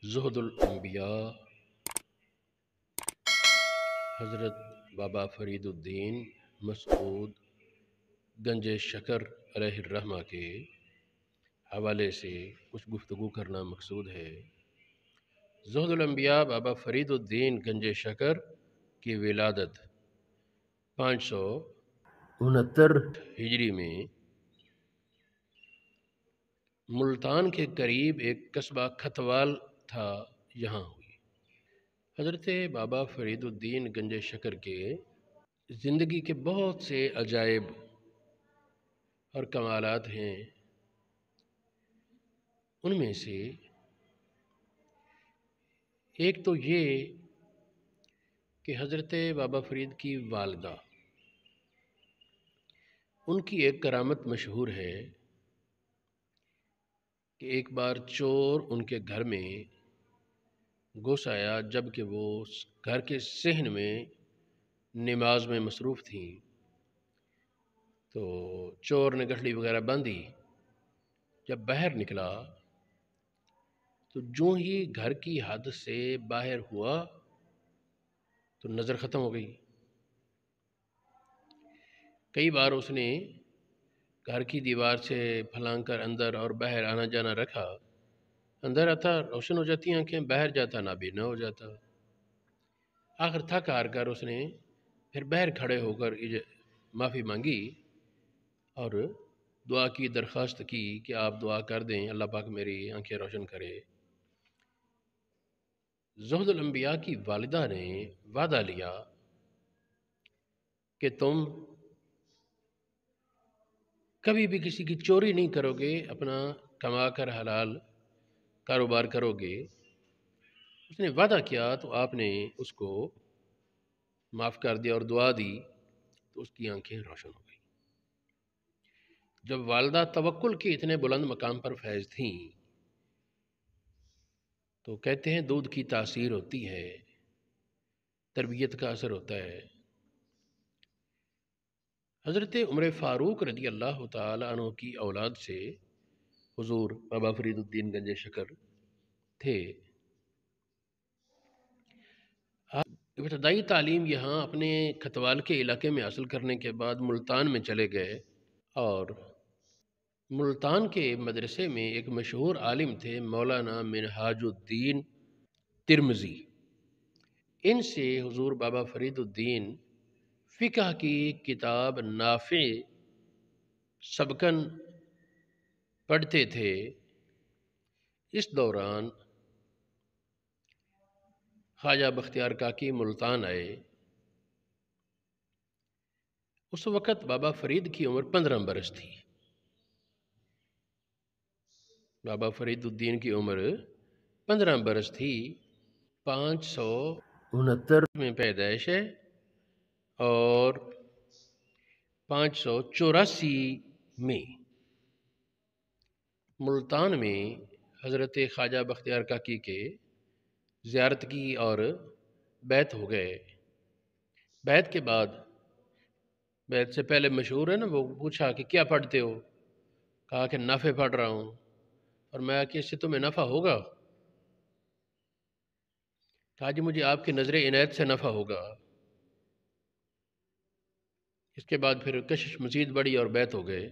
زہد الانبیاء حضرت بابا فرید الدین مسعود گنج شکر علیہ الرحمہ کے حوالے سے کچھ گفتگو کرنا مقصود ہے۔ زہد الانبیاء بابا فرید الدین گنج شکر کی ولادت 569 ہجری میں ملتان کے قریب ایک قصبہ کھتوال تھا، یہاں ہوئی۔ حضرت بابا فرید الدین گنج شکر کے زندگی کے بہت سے عجائب اور کمالات ہیں۔ ان میں سے ایک تو یہ کہ حضرت بابا فرید کی والدہ، ان کی ایک کرامت مشہور ہے کہ ایک بار چور ان کے گھر میں گھس آیا جب کہ وہ گھر کے صحن میں نماز میں مصروف تھیں، تو چور نے گٹھڑی وغیرہ باندھی۔ جب باہر نکلا تو جو ہی گھر کی حد سے باہر ہوا تو نظر ختم ہو گئی۔ کئی بار اس نے گھر کی دیوار سے پھلانگ کر اندر اور باہر آنا جانا رکھا، اندر آتا روشن ہو جاتی آنکھیں، باہر جاتا نابینا ہو جاتا۔ آخر تھک ہار کر اس نے پھر باہر کھڑے ہو کر معافی مانگی اور دعا کی درخواست کی کہ آپ دعا کر دیں، اللہ پاک میری آنکھیں روشن کرے۔ زہد الانبیاء کی والدہ نے وعدہ لیا کہ تم کبھی بھی کسی کی چوری نہیں کرو گے، اپنا کما کر حلال کاروبار کرو گے۔ اس نے وعدہ کیا تو آپ نے اس کو معاف کر دیا اور دعا دی تو اس کی آنکھیں روشن ہو گئی۔ جب والدہ توکل کے اتنے بلند مقام پر فائز تھیں تو کہتے ہیں دودھ کی تاثیر ہوتی ہے، تربیت کا اثر ہوتا ہے۔ حضرت عمر فاروق رضی اللہ تعالی عنہ کی اولاد سے حضور بابا فرید الدین گنج شکر تھے۔ ابتدائی تعلیم یہاں اپنے کھتوال کے علاقے میں حاصل کرنے کے بعد ملتان میں چلے گئے، اور ملتان کے مدرسے میں ایک مشہور عالم تھے مولانا منہاج الدین ترمذی۔ ان سے حضور بابا فرید الدین فقہ کی کتاب نافع سبقاً پڑھتے تھے۔ اس دوران خواجہ بختیار کاکی ملتان آئے۔ اس وقت بابا فرید کی عمر 15 برس تھی۔ بابا فرید الدین کی عمر 15 برس تھی۔ 569 میں پیدائش ہے اور 584 میں ملتان میں حضرت خواجہ بختیار کاکی کے زیارت کی اور بیعت ہو گئے۔ بیعت کے بعد، بیعت سے پہلے مشہور ہے نا، وہ پوچھا کہ کیا پڑھتے ہو؟ کہا کہ نافع پڑھ رہا ہوں۔ اور میں کہ اس سے تمہیں نفع ہوگا؟ کہا جی مجھے آپ کی نظر عنایت سے نفع ہوگا۔ اس کے بعد پھر کشش مزید بڑھی اور بیعت ہو گئے۔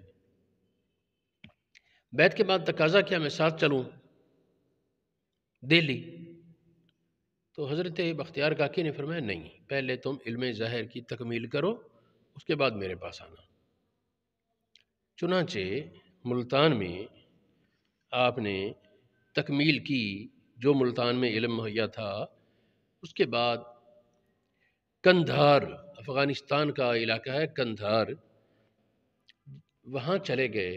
بیعت کے بعد تقاضا کیا میں ساتھ چلوں دہلی؟ تو حضرت بختیار کاکی نے فرمایا نہیں، پہلے تم علم ظاہر کی تکمیل کرو، اس کے بعد میرے پاس آنا۔ چنانچہ ملتان میں آپ نے تکمیل کی جو ملتان میں علم مہیا تھا۔ اس کے بعد کندھار، افغانستان کا علاقہ ہے کندھار، وہاں چلے گئے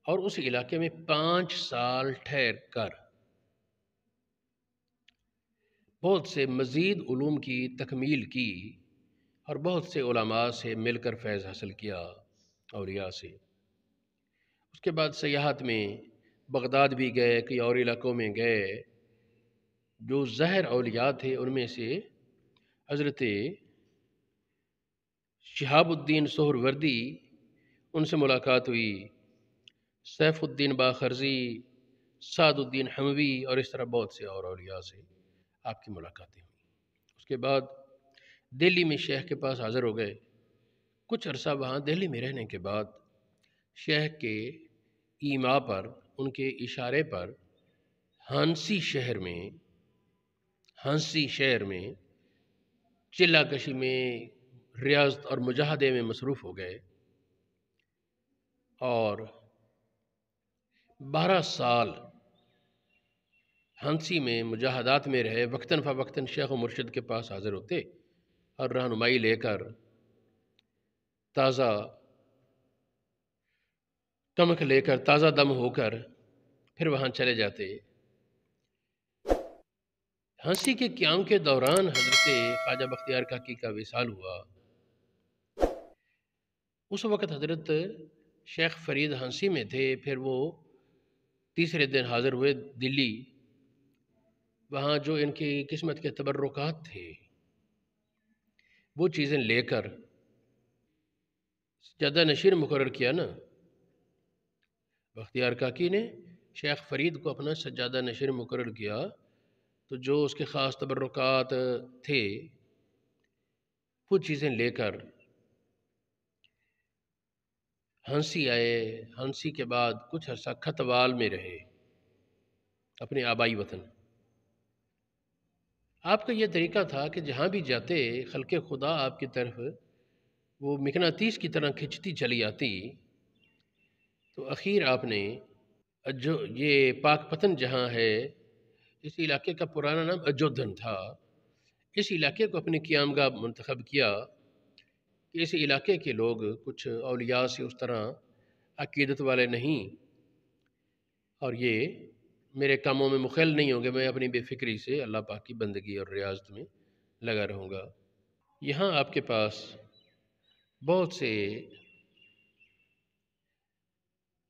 اور اس علاقے میں 5 سال ٹھہر کر بہت سے مزید علوم کی تکمیل کی اور بہت سے علماء سے مل کر فیض حاصل کیا، اولیاء سے۔ اس کے بعد سیاحت میں بغداد بھی گئے، کئی اور علاقوں میں گئے۔ جو ظاہر اولیاء تھے ان میں سے حضرت شہاب الدین سہروردی، ان سے ملاقات ہوئی۔ سیف الدین باخرزی، سعد الدین حموی اور اس طرح بہت سے اور اولیاء سے آپ کی ملاقاتیں ہوئیں۔ اس کے بعد دہلی میں شیخ کے پاس حاضر ہو گئے۔ کچھ عرصہ وہاں دہلی میں رہنے کے بعد شیخ کے ایما پر، ان کے اشارے پر ہانسی شہر میں چلہ کشی میں، ریاضت اور مجاہدے میں مصروف ہو گئے اور 12 سال ہانسی میں مجاہدات میں رہے۔ وقتاً فوقتاً شیخ و مرشد کے پاس حاضر ہوتے اور رہنمائی لے کر تازہ تمک لے کر، تازہ دم ہو کر پھر وہاں چلے جاتے۔ ہانسی کے قیام کے دوران حضرت خواجہ بختیار کاکی کا وصال ہوا۔ اس وقت حضرت شیخ فرید ہانسی میں تھے، پھر وہ تیسرے دن حاضر ہوئے دلی۔ وہاں جو ان کی قسمت کے تبرکات تھے وہ چیزیں لے کر سجادہ نشین مقرر کیا نا بختیار کاکی نے، شیخ فرید کو اپنا سجادہ نشین مقرر کیا، تو جو اس کے خاص تبرکات تھے وہ چیزیں لے کر ہانسی آئے۔ ہانسی کے بعد کچھ عرصہ کھتوال میں رہے، اپنے آبائی وطن۔ آپ کا یہ طریقہ تھا کہ جہاں بھی جاتے خلق خدا آپ کی طرف وہ مقناطیس کی طرح کھنچتی چلی آتی۔ تو اخیر آپ نے جو یہ پاک پتن جہاں ہے، اس علاقے کا پرانا نام اجودھن تھا، اس علاقے کو اپنی قیام گاہ منتخب کیا کہ اس علاقے کے لوگ کچھ اولیاء سے اس طرح عقیدت والے نہیں، اور یہ میرے کاموں میں مخل نہیں ہوں گے، میں اپنی بے فکری سے اللہ پاک کی بندگی اور ریاضت میں لگا رہوں گا۔ یہاں آپ کے پاس بہت سے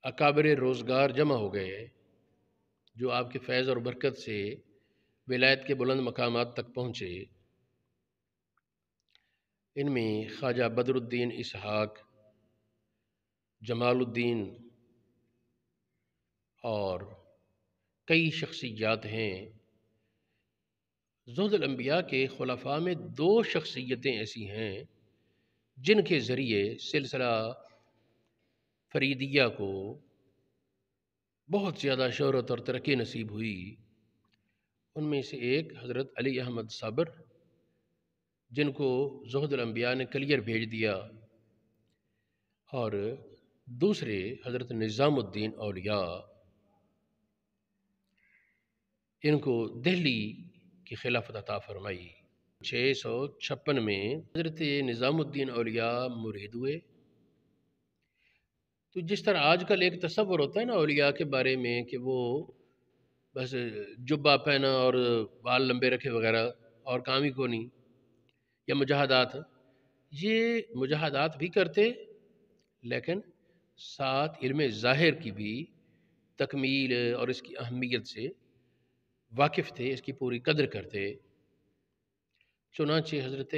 اکابر روزگار جمع ہو گئے جو آپ کے فیض اور برکت سے ولایت کے بلند مقامات تک پہنچے۔ ان میں خواجہ بدر الدین اسحاق، جمال الدین اور کئی شخصیات ہیں۔ زہد الانبیاء کے خلفاء میں 2 شخصیتیں ایسی ہیں جن کے ذریعے سلسلہ فریدیہ کو بہت زیادہ شہرت اور ترقی نصیب ہوئی۔ ان میں سے ایک حضرت علی احمد صابر، جن کو زہد الانبیاء نے کلیئر بھیج دیا، اور دوسرے حضرت نظام الدین اولیاء، ان کو دہلی کی خلافت عطا فرمائی۔ 656 میں حضرت نظام الدین اولیاء مرید ہوئے۔ تو جس طرح آج کل ایک تصور ہوتا ہے نا اولیاء کے بارے میں کہ وہ بس جبہ پہنا اور بال لمبے رکھے وغیرہ اور کام ہی کو نہیں، یا مجاہدات، یہ مجاہدات بھی کرتے لیکن ساتھ علم ظاہر کی بھی تکمیل اور اس کی اہمیت سے واقف تھے، اس کی پوری قدر کرتے۔ چنانچہ حضرت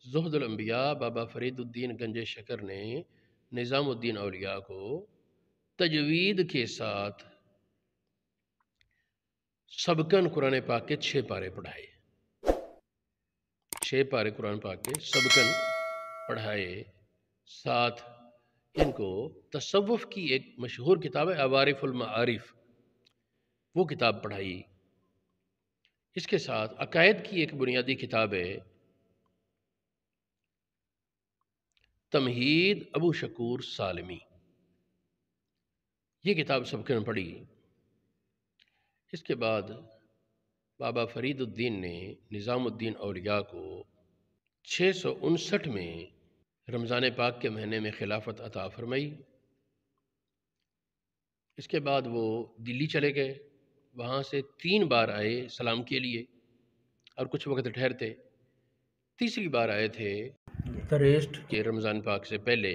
زہد الانبیاء بابا فرید الدین گنج شکر نے نظام الدین اولیاء کو تجوید کے ساتھ سبکن قرآن پاک کے 6 پارے پڑھائے۔ 6 پارے قرآن پاک کے سبکن پڑھائے، ساتھ ان کو تصوف کی ایک مشہور کتاب ہے عوارف المعارف، وہ کتاب پڑھائی۔ اس کے ساتھ عقائد کی ایک بنیادی کتاب ہے تمہید ابو شکور سالمی، یہ کتاب سبکن پڑھی۔ اس کے بعد بابا فرید الدین نے نظام الدین اولیاء کو 659 میں رمضان پاک کے مہینے میں خلافت عطا فرمائی۔ اس کے بعد وہ دلی چلے گئے، وہاں سے 3 بار آئے سلام کے لیے اور کچھ وقت ٹھہرتے۔ تیسری بار آئے تھے تریسٹ کے رمضان پاک سے پہلے،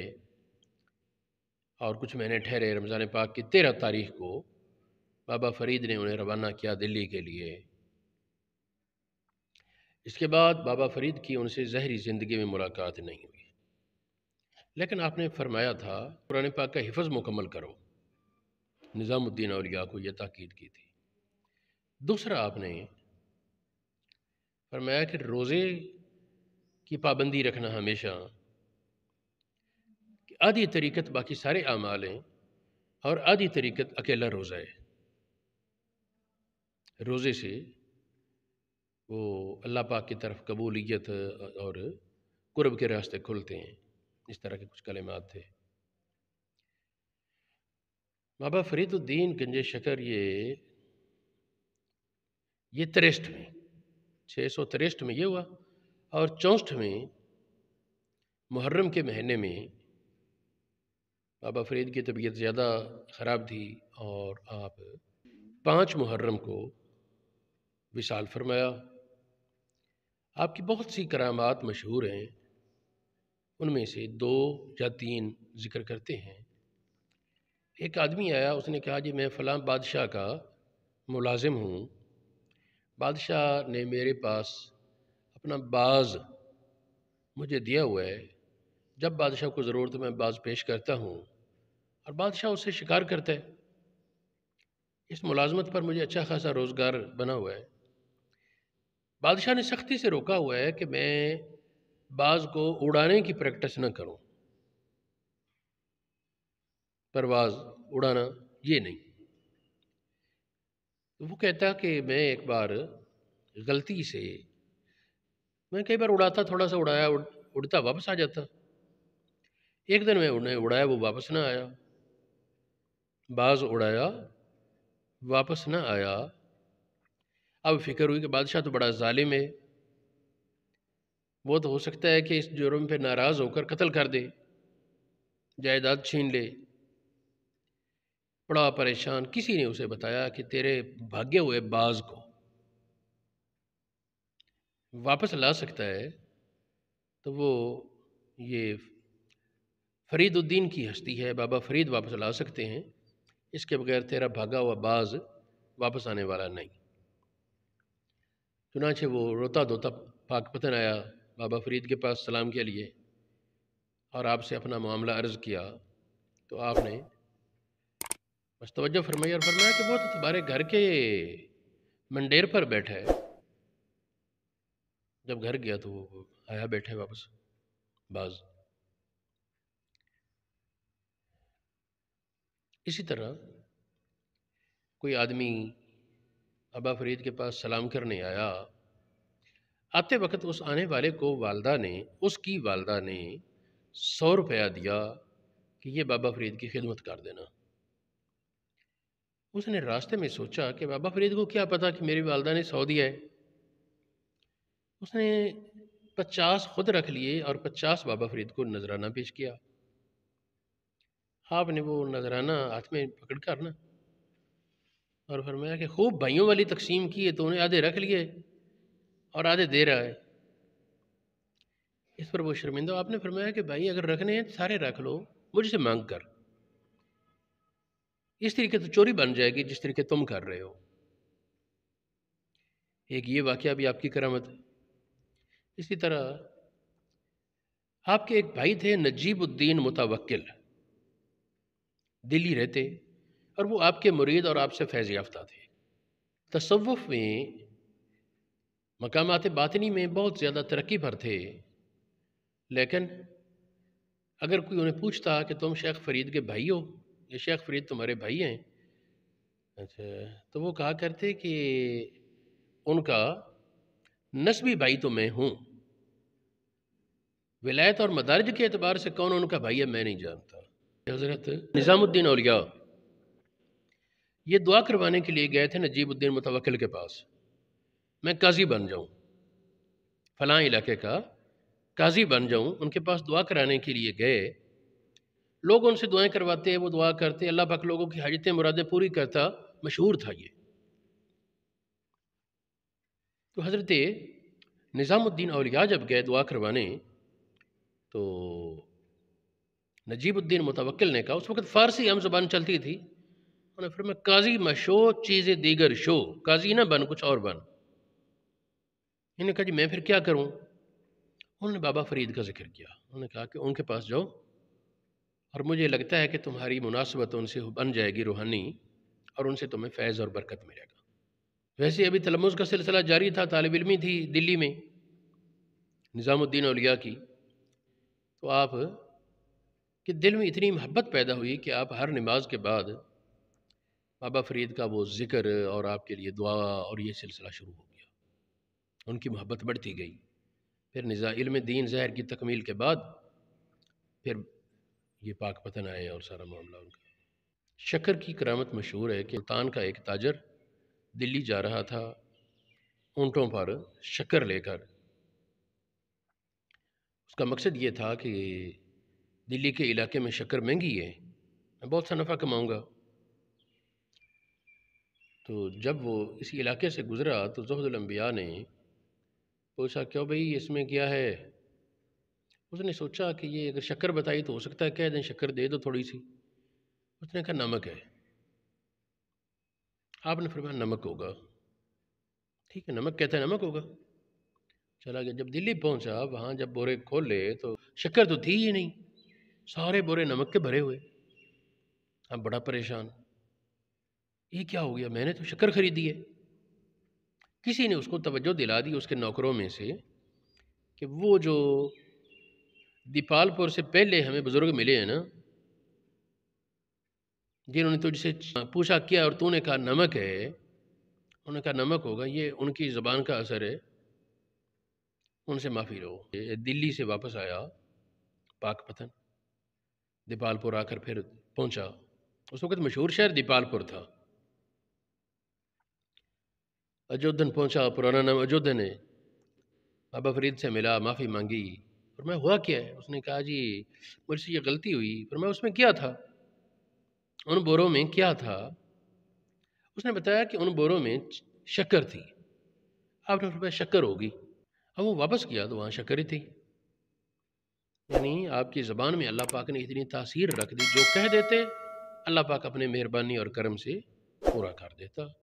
اور کچھ مہینے ٹھہرے۔ رمضان پاک کی 13 تاریخ کو بابا فرید نے انہیں روانہ کیا دلی کے لیے۔ اس کے بعد بابا فرید کی ان سے ظاہری زندگی میں ملاقات نہیں ہوئی، لیکن آپ نے فرمایا تھا قرآن پاک کا حفظ مکمل کرو۔ نظام الدین اولیاء کو یہ تاکید کی تھی۔ دوسرا آپ نے فرمایا کہ روزے کی پابندی رکھنا ہمیشہ، کہ آدھی طریقت باقی سارے اعمال ہیں اور آدھی طریقت اکیلا روزہ ہے۔ روزے سے وہ اللہ پاک کی طرف قبولیت اور قرب کے راستے کھلتے ہیں، اس طرح کے کچھ کلمات تھے۔ بابا فرید الدین گنج شکر یہ 63 میں 663 میں یہ ہوا، اور 64 میں محرم کے مہینے میں بابا فرید کی طبیعت زیادہ خراب تھی اور آپ 5 محرم کو وصال فرمایا۔ آپ کی بہت سی کرامات مشہور ہیں، ان میں سے 2 یا 3 ذکر کرتے ہیں۔ ایک آدمی آیا، اس نے کہا جی میں فلاں بادشاہ کا ملازم ہوں، بادشاہ نے میرے پاس اپنا باز مجھے دیا ہوا ہے، جب بادشاہ کو ضرورت ہے میں باز پیش کرتا ہوں اور بادشاہ اس سے شکار کرتا ہے۔ اس ملازمت پر مجھے اچھا خاصا روزگار بنا ہوا ہے۔ بادشاہ نے سختی سے روکا ہوا ہے کہ میں باز کو اڑانے کی پریکٹس نہ کروں، پرواز اڑانا یہ نہیں۔ تو وہ کہتا کہ میں ایک بار غلطی سے، میں کئی بار اڑاتا، تھوڑا سا اڑایا، اڑتا واپس آ جاتا۔ ایک دن میں انہیں اڑایا، وہ واپس نہ آیا، باز اڑایا واپس نہ آیا۔ اب فکر ہوئی کہ بادشاہ تو بڑا ظالم ہے، وہ تو ہو سکتا ہے کہ اس جرم پہ ناراض ہو کر قتل کر دے، جائیداد چھین لے۔ بڑا پریشان، کسی نے اسے بتایا کہ تیرے بھاگے ہوئے باز کو واپس لا سکتا ہے تو وہ یہ فرید الدین کی ہستی ہے، بابا فرید واپس لا سکتے ہیں، اس کے بغیر تیرا بھاگا ہوا باز واپس آنے والا نہیں۔ چنانچہ وہ روتا دھوتا پاک پتن آیا بابا فرید کے پاس سلام کے لیے اور آپ سے اپنا معاملہ عرض کیا، تو آپ نے بس توجہ فرمائی اور فرمایا کہ وہ تو تمہارے گھر کے منڈیر پر بیٹھا ہے۔ جب گھر گیا تو وہ آیا بیٹھے واپس باز۔ اسی طرح کوئی آدمی بابا فرید کے پاس سلام کرنے آیا، آتے وقت اس آنے والے کو اس کی والدہ نے 100 روپیہ دیا کہ یہ بابا فرید کی خدمت کر دینا۔ اس نے راستے میں سوچا کہ بابا فرید کو کیا پتا کہ میری والدہ نے 100 دیا ہے۔ اس نے 50 خود رکھ لیے اور 50 بابا فرید کو نذرانہ پیش کیا۔ آپ نے وہ نذرانہ ہاتھ میں پکڑ کر نا اور فرمایا کہ خوب بھائیوں والی تقسیم کی ہے، تو انہیں آدھے رکھ لیے اور آدھے دے رہا ہے۔ اس پر وہ شرمندہ، آپ نے فرمایا کہ بھائی اگر رکھنے ہیں سارے رکھ لو، مجھ سے مانگ کر، اس طریقے تو چوری بن جائے گی جس طریقے تم کر رہے ہو۔ ایک یہ واقعہ بھی آپ کی کرامت ہے۔ اسی طرح آپ کے ایک بھائی تھے نجیب الدین متوکل، دلی رہتے، اور وہ آپ کے مرید اور آپ سے فیض یافتہ تھے۔ تصوف میں، مقامات باطنی میں بہت زیادہ ترقی پر تھے، لیکن اگر کوئی انہیں پوچھتا کہ تم شیخ فرید کے بھائی ہو، یہ شیخ فرید تمہارے بھائی ہیں، اچھا، تو وہ کہا کرتے کہ ان کا نسبی بھائی تو میں ہوں، ولایت اور مدارج کے اعتبار سے کون ان کا بھائی ہے میں نہیں جانتا۔ حضرت نظام الدین اولیاء یہ دعا کروانے کے لیے گئے تھے نجیب الدین متوکل کے پاس، میں قاضی بن جاؤں، فلاں علاقے کا قاضی بن جاؤں۔ ان کے پاس دعا کرانے کے لیے گئے، لوگ ان سے دعائیں کرواتے، وہ دعا کرتے، اللہ پاک لوگوں کی حاجتیں مرادیں پوری کرتا، مشہور تھا یہ۔ تو حضرت نظام الدین اولیاء جب گئے دعا کروانے تو نجیب الدین متوکل نے کہا، اس وقت فارسی عام زبان چلتی تھی، انہوں نے فرمایا قاضی مشو چیزیں دیگر شو، قاضی نہ بن کچھ اور بن۔ انہوں نے کہا جی میں پھر کیا کروں؟ انہوں نے بابا فرید کا ذکر کیا، انہوں نے کہا کہ ان کے پاس جاؤ اور مجھے لگتا ہے کہ تمہاری مناسبت ان سے بن جائے گی روحانی، اور ان سے تمہیں فیض اور برکت ملے گا۔ ویسے ابھی تلمذ کا سلسلہ جاری تھا، طالب علمی تھی دلی میں نظام الدین اولیاء کی، تو آپ کے دل میں اتنی محبت پیدا ہوئی کہ آپ ہر نماز کے بعد بابا فرید کا وہ ذکر اور آپ کے لیے دعا اور یہ سلسلہ شروع ہو گیا۔ ان کی محبت بڑھتی گئی۔ پھر علم دین ظاہر کی تکمیل کے بعد پھر یہ پاک پتن آئے اور سارا معاملہ ان کا۔ شکر کی کرامت مشہور ہے کہ ملتان کا ایک تاجر دلی جا رہا تھا اونٹوں پر شکر لے کر۔ اس کا مقصد یہ تھا کہ دلی کے علاقے میں شکر مہنگی ہے، میں بہت سا نفع کماؤں گا۔ تو جب وہ اسی علاقے سے گزرا تو زہد الانبیاء نے پوچھا کیوں بھئی اس میں کیا ہے؟ اس نے سوچا کہ یہ اگر شکر بتائی تو ہو سکتا ہے کہہ دیں شکر دے دو تھوڑی سی۔ اس نے کہا نمک ہے۔ آپ نے فرمایا نمک ہوگا، ٹھیک ہے نمک کہتا ہے نمک ہوگا۔ چلا گیا، جب دلی پہنچا وہاں جب بورے کھول لے تو شکر تو تھی ہی نہیں، سارے بورے نمک کے بھرے ہوئے۔ اب بڑا پریشان، یہ کیا ہو گیا، میں نے تو شکر خریدی ہے۔ کسی نے اس کو توجہ دلا دی اس کے نوکروں میں سے کہ وہ جو دیپال پور سے پہلے ہمیں بزرگ ملے ہیں نا، جنہوں نے تجھ سے پوچھا کیا اور تو نے کہا نمک ہے، انہوں نے کہا نمک ہوگا، یہ ان کی زبان کا اثر ہے، ان سے معافی لو۔ دلی سے واپس آیا پاک پتن، دیپال پور آ کر پھر پہنچا، اس وقت مشہور شہر دیپال پور تھا۔ اجودھن پہنچا، پرانا نام اجودھن ہے، بابا فرید سے ملا، معافی مانگی۔ فرمایا ہوا کیا ہے؟ اس نے کہا جی مجھ سے یہ غلطی ہوئی۔ فرمایا اس میں کیا تھا؟ ان بوروں میں کیا تھا؟ اس نے بتایا کہ ان بوروں میں شکر تھی۔ آپ نے فرمایا شکر ہوگی۔ اب وہ واپس کیا تو وہاں شکر ہی تھی۔ یعنی آپ کی زبان میں اللہ پاک نے اتنی تاثیر رکھ دی، جو کہہ دیتے اللہ پاک اپنے مہربانی اور کرم سے پورا کر دیتا۔